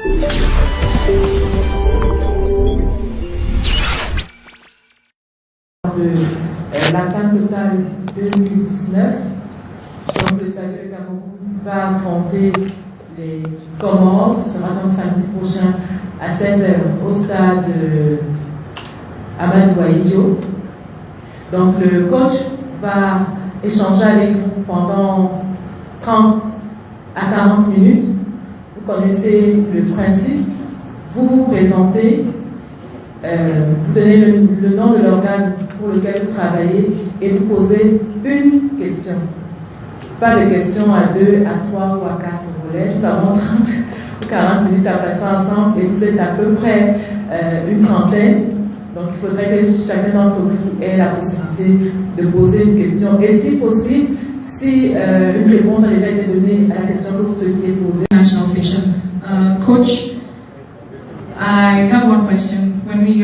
La CAN totale 2019. Donc le Cameroun va affronter les Comoros, ce sera donc samedi prochain à 16h au stade Amadou Ahidjo. Donc le coach va échanger avec vous pendant 30 à 40 minutes. Vous connaissez le principe, vous vous présentez, vous donnez le nom de l'organe pour lequel vous travaillez et vous posez une question. Pas de questions à 2, à 3 ou à 4 volets. Nous avons 30 ou 40 minutes à passer ensemble et vous êtes à peu près une trentaine. Donc il faudrait que chacun d'entre vous ait la possibilité de poser une question. Et si possible, si une réponse a déjà été donnée à la question que vous souhaitiez poser. National session. Coach, I have one question. When we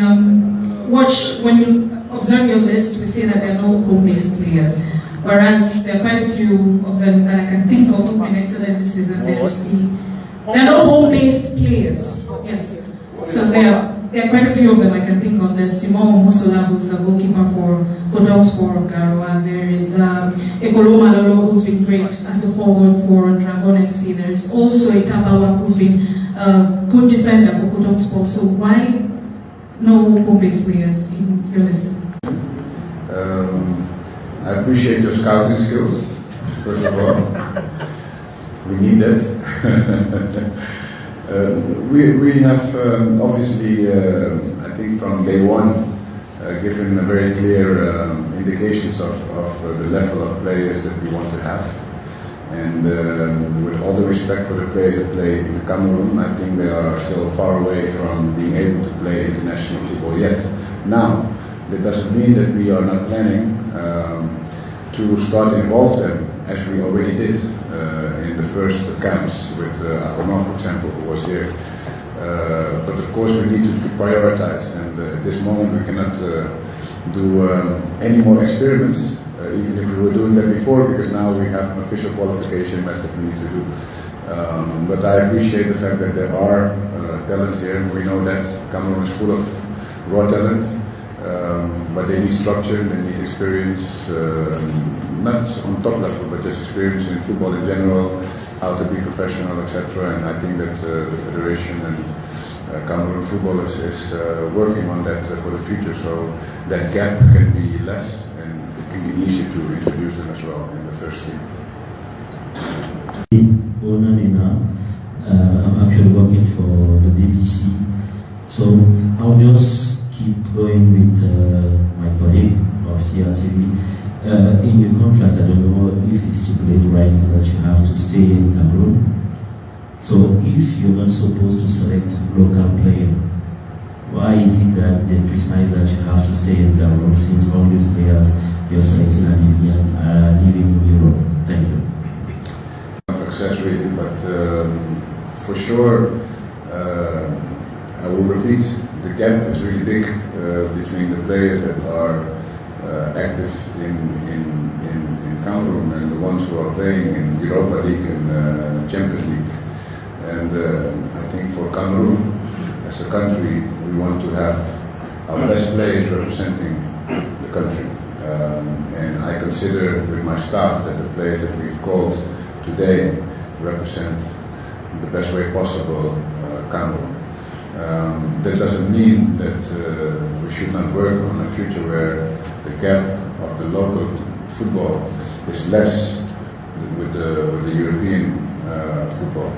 when you observe your list, we see that there are no home-based players. Whereas there are quite a few of them that I can think of who've been excellent this season. There are no home-based players. Yes. So there are quite a few of them I can think of. There's Simon Musola, who's a goalkeeper for Kodomspor of Garoua. There is Ekolo Malolo, who's been great as a forward for Dragon FC. There's also Itabawa, who's been a good defender for Kodomspor. So why no home-based players in your list? I appreciate your scouting skills, first of all. We need that. We have obviously, I think from day one, given a very clear indications of the level of players that we want to have. And with all the respect for the players that play in Cameroon, I think they are still far away from being able to play international football yet. Now, that doesn't mean that we are not planning to start involve them, as we already did in the first camps with Akoma, for example, who was here. But of course we need to prioritize, and at this moment we cannot do any more experiments, even if we were doing that before, because now we have an official qualification match that we need to do. But I appreciate the fact that there are talents here, and we know that Cameroon is full of raw talent. But they need structure, they need experience, not on top level, but just experience in football in general, how to be professional, etc. And I think that the Federation and Cameroon football is working on that for the future, so that gap can be less and it can be easier to introduce them as well in the first team. I'm actually working for the BBC, so I'll just keep going with my colleague of CRTV. In your contract, I don't know if it's stipulated right now that you have to stay in Cameroon. So if you're not supposed to select local player, why is it that they precise that you have to stay in Cameroon, since all these players you're selecting are living in Europe? Thank you. Not success really, but for sure, I will repeat, the gap is really big between the players that are active in Cameroon and the ones who are playing in Europa League and Champions League. And I think for Cameroon, as a country, we want to have our best players representing the country. And I consider with my staff that the players that we've called today represent the best way possible Cameroon. That doesn't mean that we should not work on a future where the gap of the local football is less with the European football.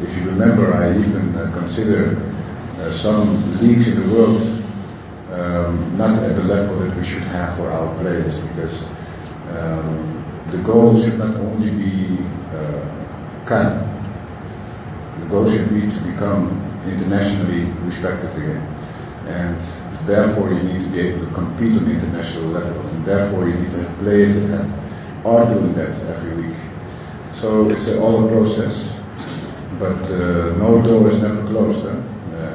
If you remember, I even consider some leagues in the world not at the level that we should have for our players, because the goal should not only be CAN. The goal should be to become internationally respected again, and therefore you need to be able to compete on the international level, and therefore you need to have players that are doing that every week. So it's all a process, but no door is never closed.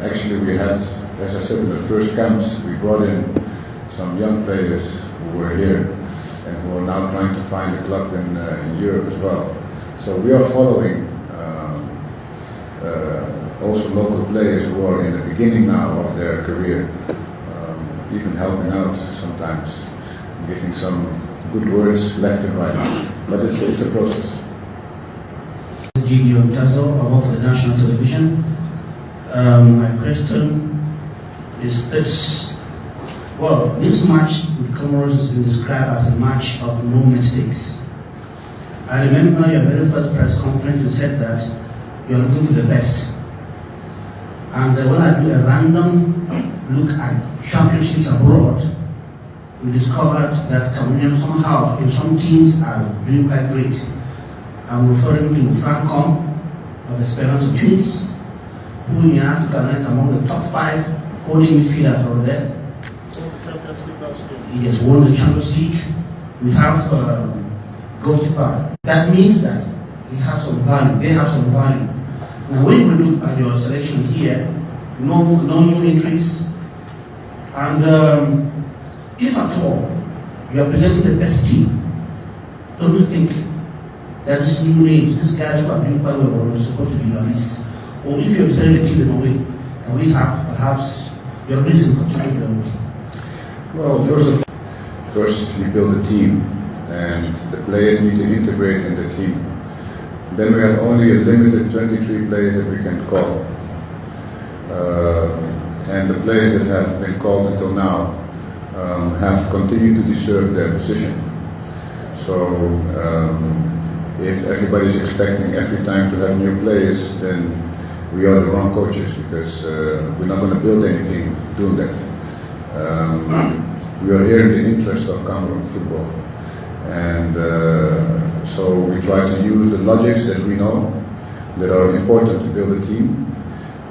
Actually we had, as I said in the first camps, we brought in some young players who were here and who are now trying to find a club in Europe as well. So we are following also local players who are in the beginning now of their career, even helping out sometimes, giving some good words left and right. But it's a process. Gideon Tazo, I work for the national television. My question is this. Well, this match with Comoros has been described as a match of no mistakes. I remember your very first press conference, you said that you are looking for the best. And when I do a random look at championships abroad, we discovered that Cameroonians somehow, in some teams, are doing quite great. I'm referring to Francom of Esperance of Tunis, who in Africa is among the top 5 holding midfielders over there. He has won the Champions League. We have goalkeeper. That means that he has some value. They have some value. Now, when we look at your selection here, no new entries, and if at all you are presenting the best team, don't you think that these new names, these guys who are doing quite well, are supposed to be in your list? Or if you have decided to keep them away, can we have perhaps your reason for keeping them away? Well, first you build a team, and the players need to integrate in the team. Then we have only a limited 23 players that we can call. And the players that have been called until now have continued to deserve their position. So if everybody's expecting every time to have new players, then we are the wrong coaches, because we're not going to build anything doing that. We are here in the interest of Cameroon football, and so we try to use the logics that we know that are important to build a team,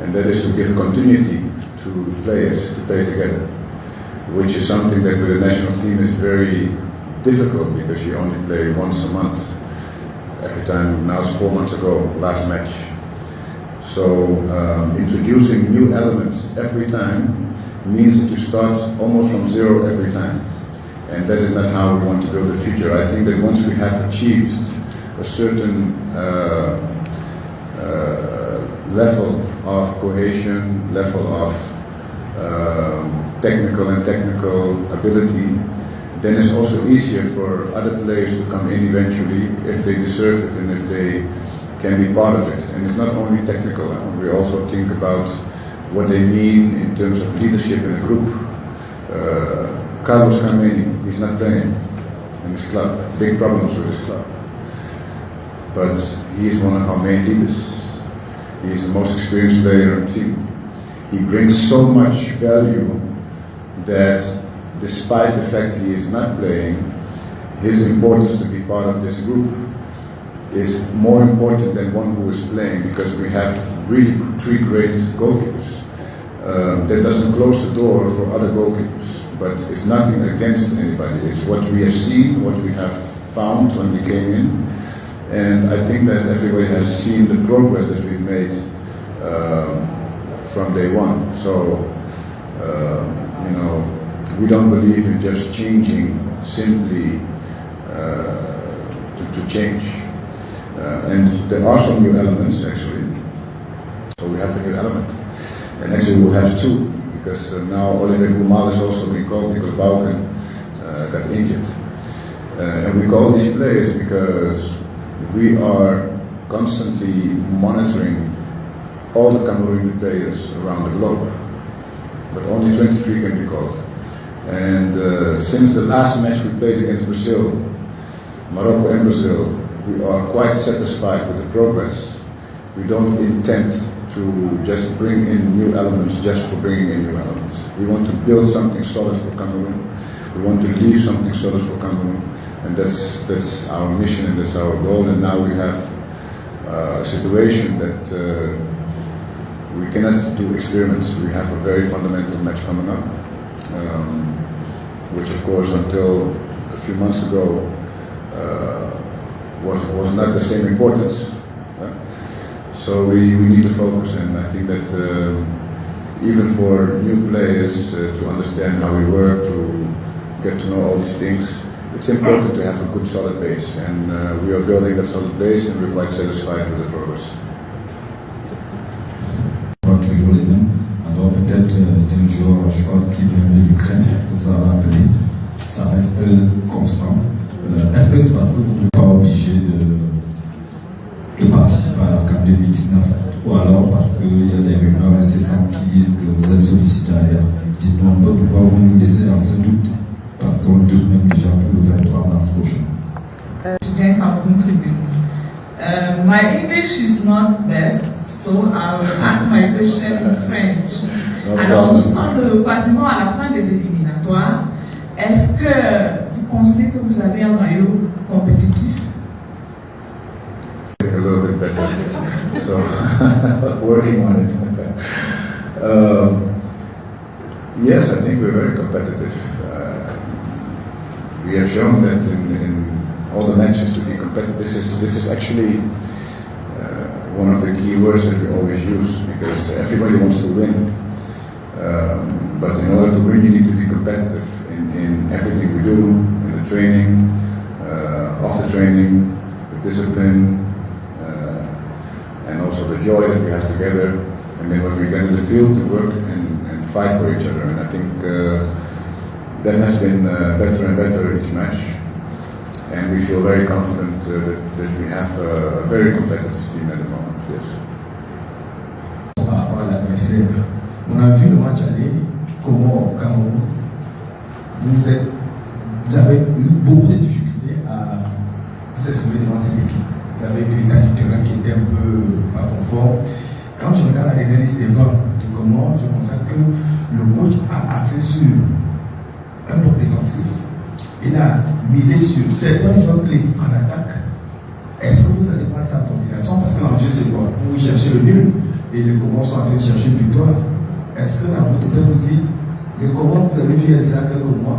and that is to give continuity to players to play together, which is something that with the national team is very difficult, because you only play once a month. Every time, now it's 4 months ago, last match. So introducing new elements every time means that you start almost from zero every time, and that is not how we want to build the future. I think that once we have achieved a certain level of cohesion, level of technical ability, then it's also easier for other players to come in eventually if they deserve it and if they can be part of it. And it's not only technical, we also think about what they mean in terms of leadership in a group. Carlos Camer-italie, he's not playing in his club, big problems with his club. But he's one of our main leaders. He's the most experienced player on the team. He brings so much value that despite the fact he is not playing, his importance to be part of this group is more important than one who is playing, because we have really 3 great goalkeepers. That doesn't close the door for other goalkeepers, but it's nothing against anybody. It's what we have seen, what we have found when we came in, and I think that everybody has seen the progress that we've made from day one. So, you know, we don't believe in just changing simply to change. And there are some new elements actually. So we have a new element. And actually we'll have 2, because now Olivier Boumal is also being called because Bauken got injured. And we call these players because we are constantly monitoring all the Cameroonian players around the globe. But only 23 can be called. And since the last match we played against Brazil, Morocco and Brazil, we are quite satisfied with the progress. We don't intend to just bring in new elements just for bringing in new elements. We want to build something solid for Cameroon. We want to leave something solid for Cameroon. And that's our mission and that's our goal. And now we have a situation that we cannot do experiments. We have a very fundamental match coming up, which of course until a few months ago was not the same importance. So we need to focus, and I think that even for new players to understand how we work, to get to know all these things, it's important to have a good solid base, and we are building that solid base, and we're quite satisfied with the progress. pas toujours les mêmes. Alors peut-être d'un joueur à choix qui vient de l'Ukraine, que vous avez appelé, ça reste constant. Est-ce que c'est parce que vous n'êtes pas obligé de participer à la CAN 2019 ou alors parce qu'il y a des rumeurs incessantes qui disent que vous êtes sollicité ailleurs? Dites-moi un peu pourquoi vous nous laissez dans ce doute, parce qu'on doute même déjà pour le 23 mars prochain. Cameroon Tribune. My English is not best, so I'll ask my question in French. Alors, nous sommes quasiment à la fin des éliminatoires. Est-ce que vous pensez que vous avez un maillot compétitif? A little bit better, so working on it. Yes, I think we're very competitive. We have shown that in all the matches to be competitive. This is actually one of the key words that we always use, because everybody wants to win. But in order to win, you need to be competitive in everything we do, in the training, off the training, the discipline, and also the joy that we have together. And then when we get in the field, to work and fight for each other. And I think that has been better and better each match. And we feel very confident that we have a very competitive team at the moment. Yes. Par rapport à l'adversaire, on a vu le match aller, comment au Cameroun, vous avez eu beaucoup de difficultés à vous exprimer devant cette équipe. Vous avez vu un cas du terrain qui était un peu pas conforme. Quand je regarde la dernière liste des 20 de Comores, je constate que le coach a axé sur un bloc défensif. Il a misé sur certains joueurs clés en attaque. Est-ce que vous allez prendre ça en considération? Parce que l'enjeu c'est quoi? Vous cherchez le nul et les Comores sont en train de chercher une victoire. Est-ce que dans votre tête vous dites, les Comores, vous avez vu les séances que moi,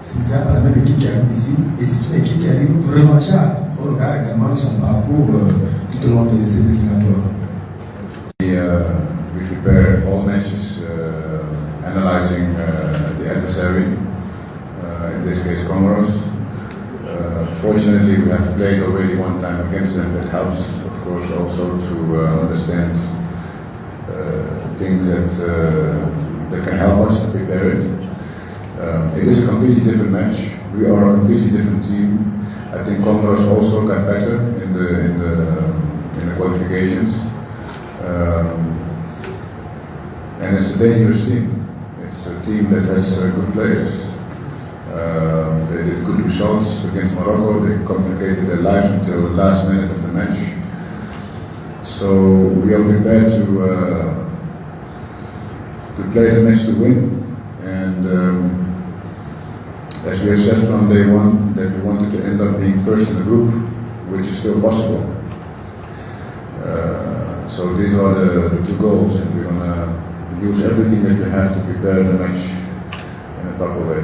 ce ne sera pas la même équipe qui arrive ici, et c'est une équipe qui arrive vraiment chère. On regarde également son parcours tout au long de ces éliminatoires. We prepare all matches analyzing the adversary, in this case Comoros. Fortunately, we have played already one time against them. That helps, of course, also to understand things that can help us to prepare it. It is a completely different match. We are a completely different team. I think Comoros also got better in the qualifications. And it's a dangerous team. It's a team that has good players. They did good results against Morocco. They complicated their lives until the last minute of the match. So we are prepared to play the match to win. And as we have said from day one, that we wanted to end up being first in the group, which is still possible. So these are the two goals, and we're going to use everything that we have to prepare the match in a proper way.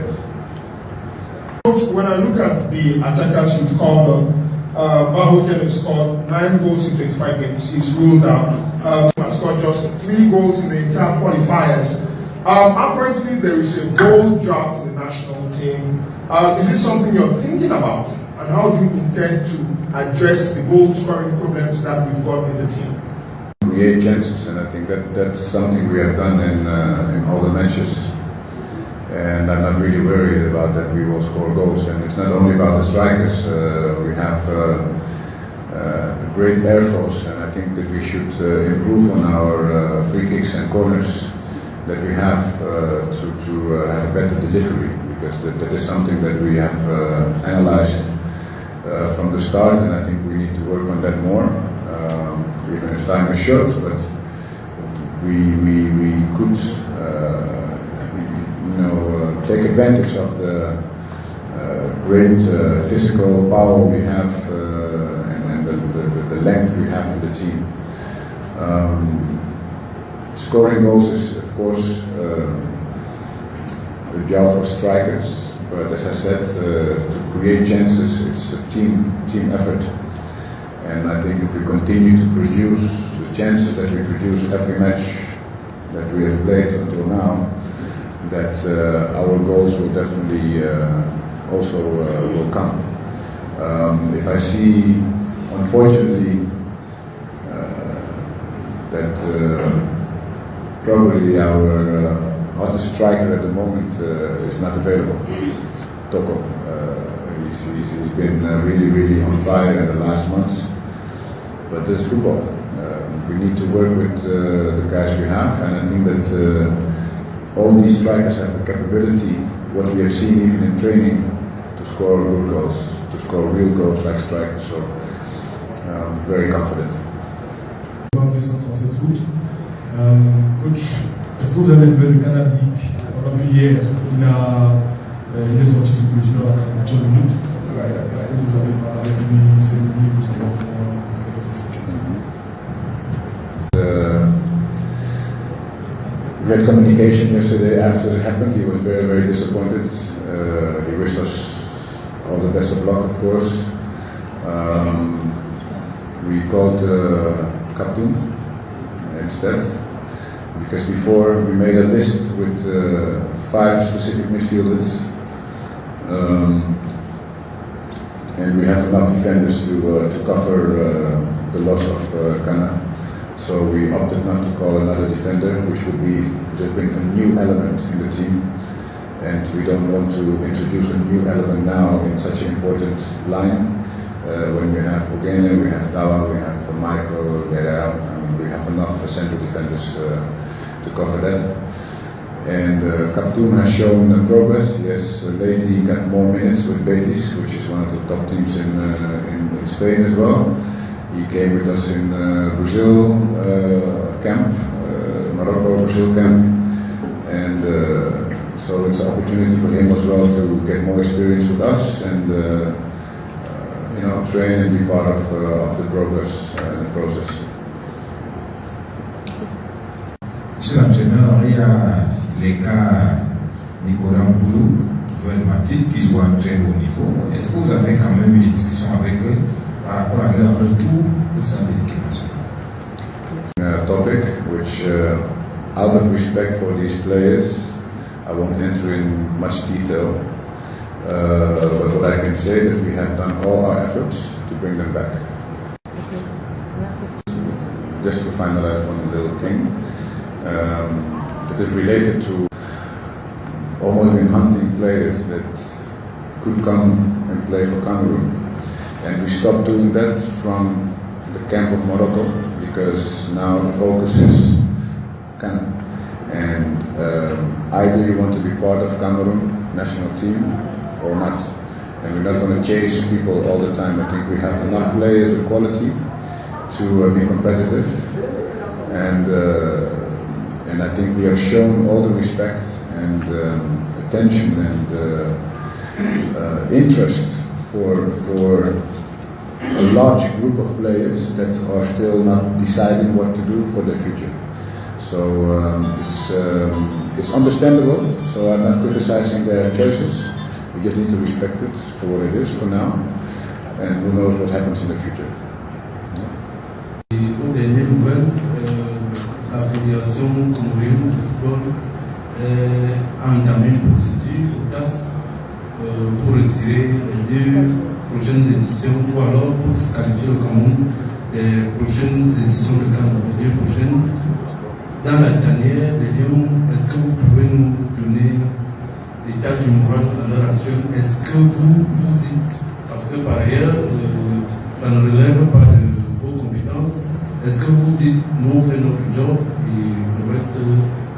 Coach, when I look at the attackers you've called, Mahoken has scored 9 goals in 25 games. He's ruled out. Has scored just 3 goals in the entire qualifiers. Apparently, there is a goal drought in the national team. Is it something you're thinking about? And how do you intend to address the goal scoring problems that we've got in the team? Create chances, and I think that's something we have done in all the matches. And I'm not really worried about that we will score goals. And it's not only about the strikers. We have a great air force, and I think that we should improve on our free kicks and corners that we have to have a better delivery, because that is something that we have analyzed from the start, and I think we need to work on that more. Even if time is short, but we could take advantage of the great physical power we have and the length we have in the team. Scoring goals is, of course, the job for strikers, but as I said, to create chances, it's a team effort. And I think if we continue to produce the chances that we produce every match that we have played until now, that our goals will definitely also will come. If I see, unfortunately, that probably our hottest striker at the moment is not available, Toko. He's been really on fire in the last months, but this is football. We need to work with the guys we have, and I think that all these strikers have the capability, what we have seen even in training, to score good goals, to score real goals like strikers. So very confident. Coach, est-ce que vous avez un peu le Canada hier, il est sorti sous pression à 40 minutes. Est-ce que vous avez parlé avec lui, c'est lui, vous savez comment cette situation? We had communication yesterday after it happened. He was very disappointed. He wished us all the best of luck, of course. We called Captain instead, because before we made a list with 5 specific midfielders, and we have enough defenders to cover the loss of Kana. So we opted not to call another defender, which would have been a new element in the team, and we don't want to introduce a new element now in such an important line. When we have Ogene, we have Dawa, we have Michael, Guerrero, we have enough central defenders to cover that. And Kaptoum has shown progress. He has lately got more minutes with Betis, which is one of the top teams in Spain as well. He came with us in Brazil camp, Morocco Brazil camp, and so it's an opportunity for him as well to get more experience with us and train and be part of the progress and process. Monsieur l'entraîneur, il y a les cas Nicolas Mboulou, Joël Matip, qui jouent à un très haut niveau. Est-ce que vous avez quand même eu des discussions avec eux par rapport à leur retour au sein de l'équipe nationale? A topic which, out of respect for these players, I won't enter in much detail. But what I can say that we have done all our efforts to bring them back. Just to finalize one little thing, it is related to almost been hunting players that could come and play for Cameroon, and we stopped doing that from the camp of Morocco because now the focus is Cameroon, and either you want to be part of Cameroon national team or not, and we're not going to chase people all the time. I think we have enough players with quality to be competitive, and I think we have shown all the respect and attention and interest for a large group of players that are still not deciding what to do for their future. So it's understandable, so I'm not criticizing their choices. We just need to respect it for what it is for now, and who knows what happens in the future. Et aux dernières nouvelles, la Fédération comorienne de football a entamé une procédure au TAS pour retirer les 2 prochaines éditions, ou alors pour se qualifier au Cameroun des prochaines éditions de CAN, les 2 prochaines. Dans la dernière, est-ce que vous pouvez nous donner l'état du moral à l'heure actuelle? Est-ce que vous dites, parce que par ailleurs, ça ne relève pas de vos compétences, est-ce que vous dites, nous on fait notre job et le reste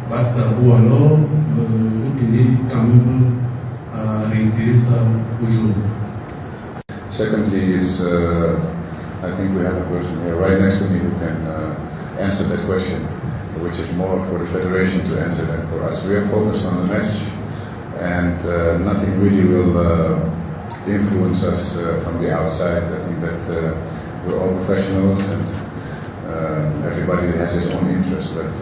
basta, ou alors vous tenez quand même à réitérer ça aujourd'hui? Secondly, it's, I think we have a person here right next to me who can answer that question, which is more for the federation to answer than for us. We are focused on the match, and nothing really will influence us from the outside. I think that we're all professionals, and everybody has his own interest, but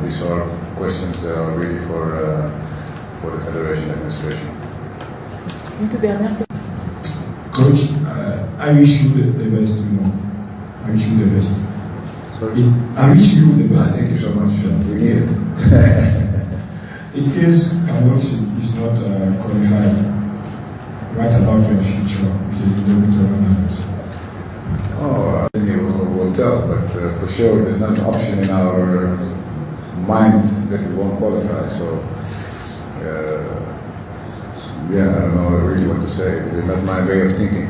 these are questions that are really for the federation administration. Coach, I wish you the best tomorrow. I wish you the best. Sorry? I wish you the best. Thank you so much. We need it. In case Cameroon is not qualified, what about your future with the Indomitable Lions? Oh, I think we'll tell, but for sure there's not an option in our mind that we won't qualify. So, yeah, I don't know really what to say. It's not my way of thinking.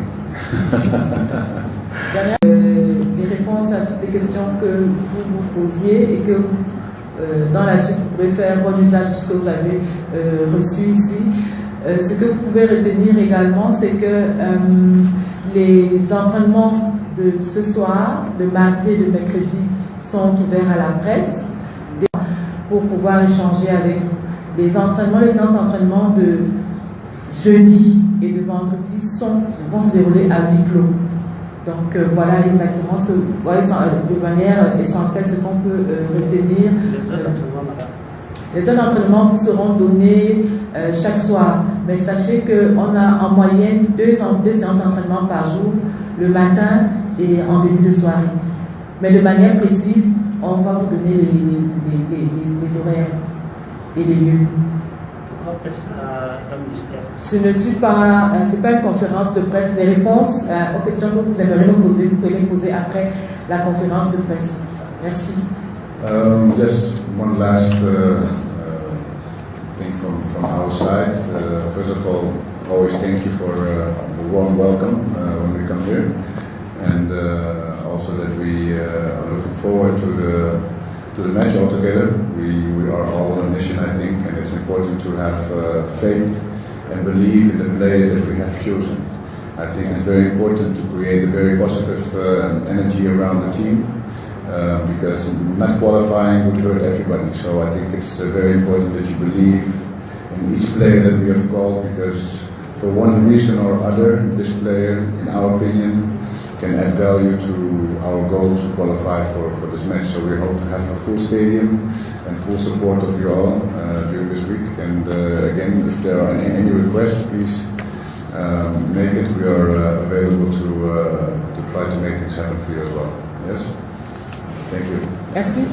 Les réponses à toutes les questions que vous vous posiez et que dans la suite vous pouvez faire bon usage de ce que vous avez reçu ici. Ce que vous pouvez retenir également, c'est que les entraînements de ce soir, le mardi et le mercredi, sont ouverts à la presse pour pouvoir échanger avec vous. Les entraînements, les séances d'entraînement de jeudi et de vendredi vont se dérouler à huis clos. Donc voilà exactement ce que, voilà, de manière essentielle ce qu'on peut retenir. Les heures d'entraînement vous seront données chaque soir, mais sachez qu'on a en moyenne deux séances d'entraînement par jour, le matin et en début de soirée. Mais de manière précise, on va vous donner les horaires et les lieux. Ce ne suis pas, c'est pas une conférence de presse. Les réponses aux questions que vous aimeriez me poser, vous pouvez les poser après la conférence de presse. Merci. Just one last thing from our side. First of all, always thank you for the warm welcome when we come here, and also that we are looking forward to the match altogether. We are all on a mission, I think, and it's important to have faith and believe in the players that we have chosen. I think it's very important to create a very positive energy around the team. Because not qualifying would hurt everybody. So I think it's very important that you believe in each player that we have called, because for one reason or other, this player, in our opinion, can add value to our goal to qualify for this match. So we hope to have a full stadium and full support of you all during this week. And again, if there are any requests, please make it. We are available to try to make things happen for you as well. Yes? Thank you. Merci.